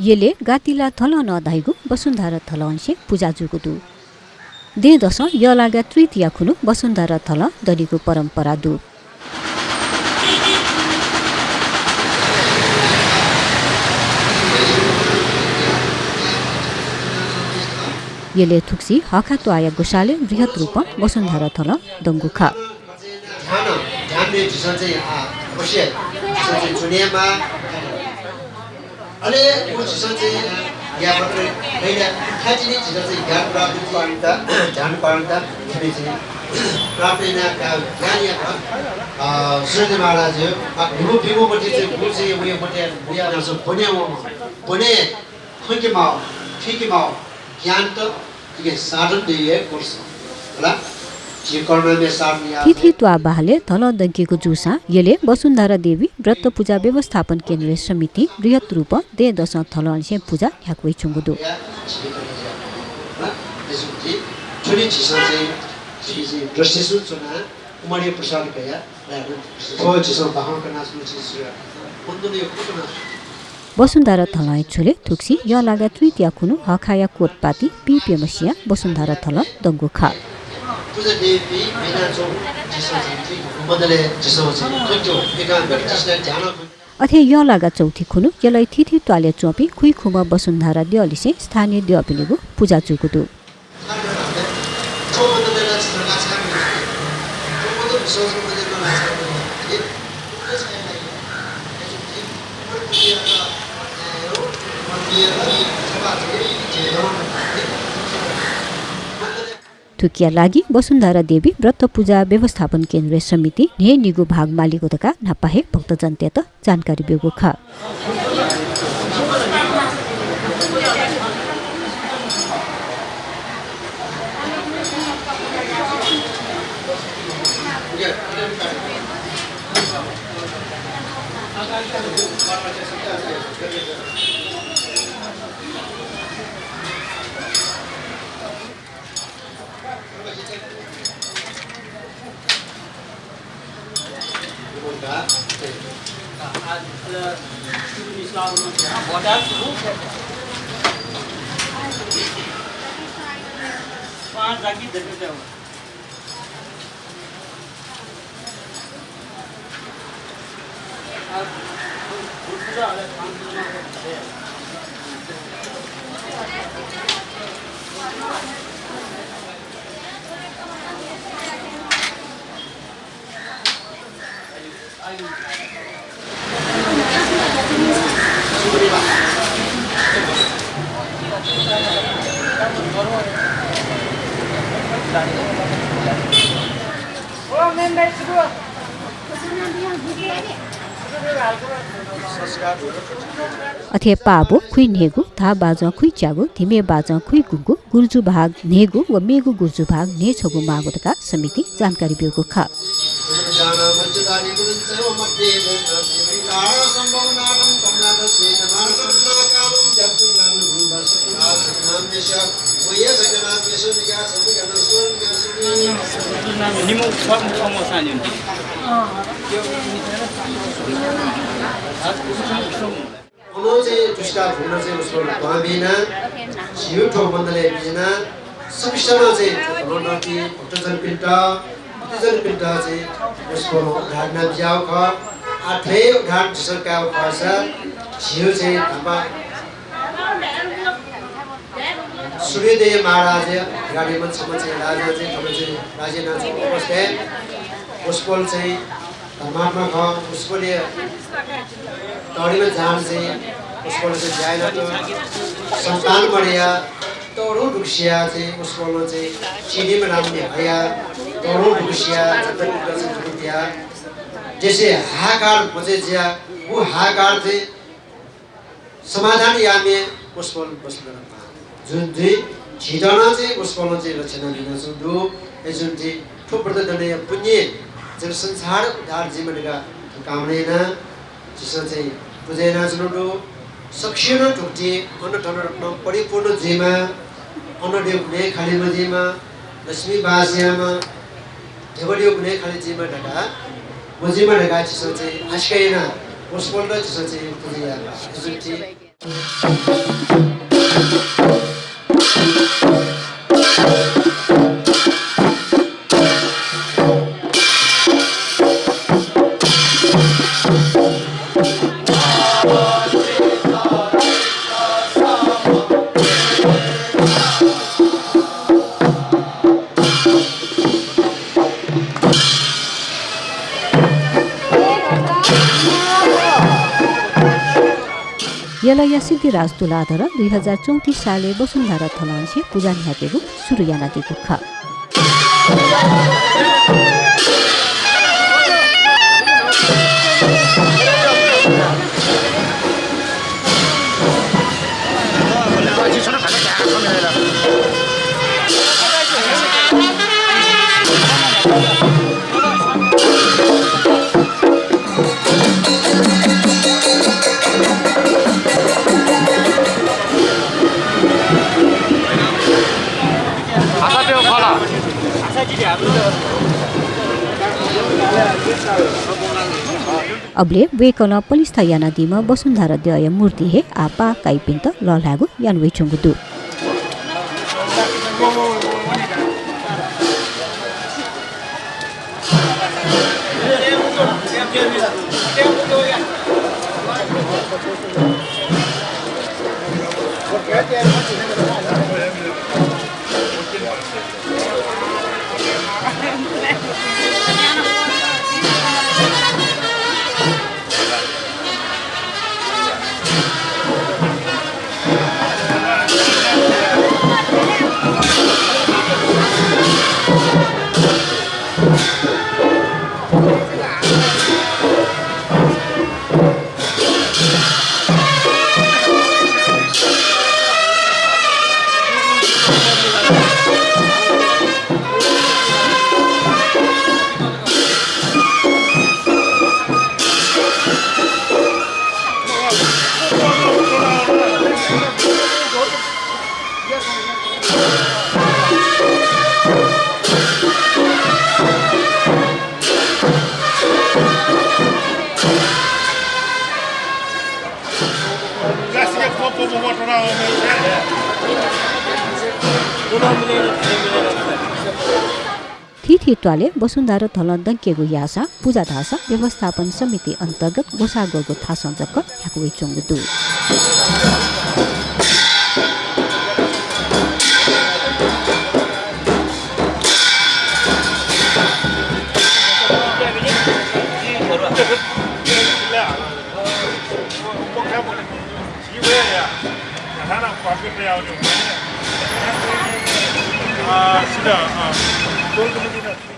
येले गातिला थल नदाइगु वसुन्धरा थल अंशे पूजा जुगुदु दे दश यलागा तृतीया खुनु वसुन्धरा थल दरिगु परम्परा दु येले थुक्सी हखा त्वाया गोसाले बृहत रूप वसुन्धरा थल दंगुखा ale uchi sanche ya patre leila khajini chira se gyan prapti paranta jan paranta chhe prapti na ka gyan ya srede maharaj bimu bimu mati se buse we mati buya na so bone wo bone khunki ma thiki ma gyan to ike sadhan de ye kursa hala तिथि त्वा बाहले थल दंकीको जुसा येले वसुन्धरा देवी व्रत पूजा व्यवस्थापन केन्द्रीय समिति बृहत रूप दे दश थल अंशे पूजा ह्याक्वै छुंगुदु वसुन्धरा थलाय छुले थुक्सी य लागा तृतीया खुनु हखाया कोटपाती पिपेमसिया वसुन्धरा थल दंगुखा अथे यो लागा चौथी खुनु यलाई थिथि त्वाले चोपी खुइ खुमा वसुन्धरा दिअलिसे स्थानीय दिअपिलेगु पूजा चुकुदु थुकिया लागि वसुन्धरा देवी व्रत पूजा व्यवस्थापन केन्द्रीय समिति ने निगु भाग मालिकका नापाहे भक्तजन त जानकारी बेगु खा अथे पाबो खुइ नेगु था बाजा खुइ च्यागु धिमे बाजा खुइ गुगु गुर्जु भाग नेगु व मेगु गुर्जु भाग ने छगु मागुतका समिति जानकारी बेगु खा उनोचे दुष्टा भुल्न चाहिँ उसको पाबिना जिउ ठोक बन्दले बिना सबिस्तामा चाहिँ भगवानकी भक्तजन पिण्ड चाहिँ उसको घाटना बियाउ ख आठै घाट सरकार खर्च जिउ चाहिँ थापा सूर्यदेव महाराज गाडी मन्छम चाहिँ राजा चाहिँ तपाईँ चाहिँ राजेना चाहिँ उपस्थित उसको चाहिँ धर्मात्मा ख उसकोले तौरीमा जान चाहिँ उसको चाहिँ जाएन संतान बढिया तौरू ढुक्सिया चाहिँ उसको चाहिँ चिनीमा राम्ने भया तौरू ढुक्सिया जतिया जैसे हाहाकार बचे जिया वो हाहाकार चाहिँ समाधान यामे उसको बस्न जुन चाहिँ छिटना चाहिँ उसको चाहिँ रचना दिन सुन्दु जुन चाहिँ ठुप्रो दण्डय पुण्य जब संसार उद्धार जीवनका कामना जिसो चाहिँ बुझेन जुनुडो सक्षम ठुक्टी अन्न टनरत्न परिपूर्ण जेमा अन्न देवने खाली मजेमा लक्ष्मी बासियामा देवडियो गुने खाली जेमा ढका मजेमा ढका जिसो चाहिँ आस्कैना पोस्पोल्ड जिसो चाहिँ बुझिया जुन चाहिँ यलया सिद्धिराज तुलाधर 2034 साले वसुन्धरा थलांसे पूजा न्याकेको सुरुयाना दिएको ख अबले वेकल पलिस्था यानादीमा वसुन्धरा दय मूर्ति हे आपा काइपिन्त ललागु यानवे चुंगुदु थिथित्वाले वसुन्धरा थलन्दङ्केगु यासा पूजा धासा व्यवस्थापन समिति अन्तर्गत गोसागोगु थासञ्जक ह्याकुवे चुंगुदु 아, 진짜. 아,